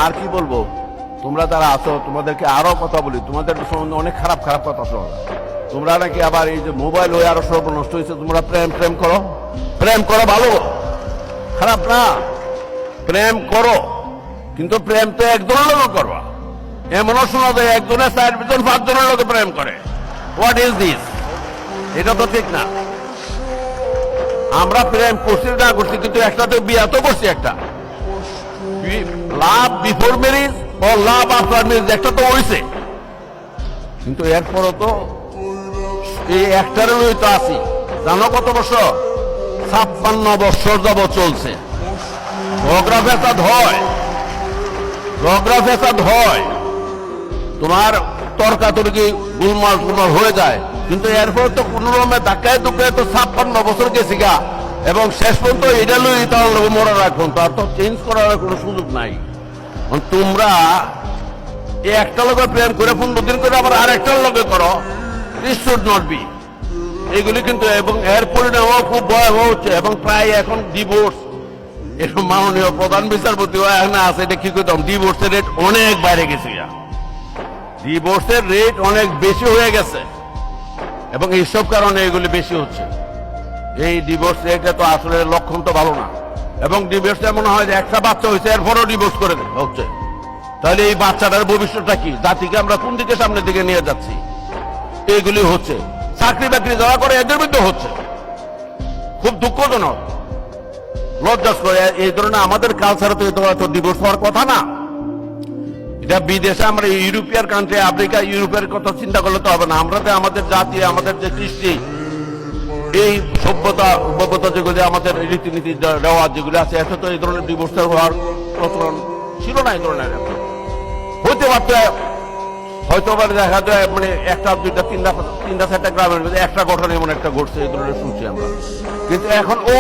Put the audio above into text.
আর কি বলবো, তোমরা তারা আছো, তোমাদেরকে আরো কথা বলি, তোমাদের সম্বন্ধে অনেক খারাপ খারাপ কথা শোনা। তোমরা নাকি আবার এই যে মোবাইল হয়ে আরো সর্ব নষ্ট হয়েছে, তোমরা প্রেম প্রেম করো, প্রেম করো, ভালো, খারাপ না, প্রেম করো, কিন্তু প্রেম তো একজনের লোক করবা। এমনও শোনা যায় একজনের 4-5 জনের লোকে প্রেম করে। What is this? এটা তো ঠিক না। আমরা প্রেম করছি না করছি, কিন্তু একসাথে বিয়া তো করছি, একটা লাভ বিফোর ম্যারেজ ও লাভ আফটার ম্যারেজ একটা তো হয়েছে, কিন্তু এরপরও তো এই একটারই তো আছি। জানো কত বছর? 56 বছর যাবত চলছে। ঝগড়া ফেসাদ হয়, ঝগড়া ফেসাদ হয়, তোমার তর্কাতর্কি গুলমাল টুলমাল হয়ে যায়, কিন্তু এরপর তো কোন রকমের ধাক্কায় ধুকায় তো 56 বছর গেছি গা, এবং শেষ পর্যন্ত এটা লই তার লোক মরা রাখুন, তার তো চেঞ্জ করার কোনো সুযোগ নাই। তোমরা একটা লোকের প্রেম করে 15 দিন করে আবার আরেকটার লোকে করো, দিস শুড নট বি। এগুলি কিন্তু, এবং এর পরিণামও খুব ভয়াবহ হচ্ছে, এবং প্রায় এখন ডিভোর্স, এরকম মাননীয় প্রধান বিচারপতি এখানে আছে, এটা কি করতাম, ডিভোর্সের রেট অনেক বাইরে গেছে, ডিভোর্সের রেট অনেক বেশি হয়ে গেছে, এবং এইসব কারণে এগুলি বেশি হচ্ছে। এই ডিভোর্স রেটে তো আসলে লক্ষণ তো ভালো না, এবং ডিভোর্স এমন হয় যে একটা বাচ্চা হয়েছে এরপরও ডিভোর্স করে হচ্ছে। তাহলে এই বাচ্চাটার ভবিষ্যৎটা কি? জাতিকে আমরা কোন দিকে সামনের দিকে নিয়ে যাচ্ছি? এইগুলি হচ্ছে। চাকরি বাকরি যারা করে এদের মধ্যে হচ্ছে, খুব দুঃখজনক, লজ্জাস্কর। এই ধরনের আমাদের কালচারে তো ডিভোর্স হওয়ার কথা না। এটা বিদেশে, আমরা ইউরোপিয়ান কান্ট্রি, আফ্রিকা, ইউরোপের কথা চিন্তা করলে তো হবে না। আমরা তো আমাদের জাতি, আমাদের যে কৃষ্টি, এই সভ্যতা যেগুলি, আমাদের রীতিনীতি রেওয়াজ যেগুলি আছে, এত তো এই ধরনের ডিভোর্স হওয়ার প্রচলন ছিল না। এই ধরনের হইতে পারতো, হয়তো দেখা যায় মানে 1-2-3-4টা গ্রামের মধ্যে একটা ঘটনা এমন একটা ঘটছে, এই ধরনের শুনছি আমরা, কিন্তু এখন ও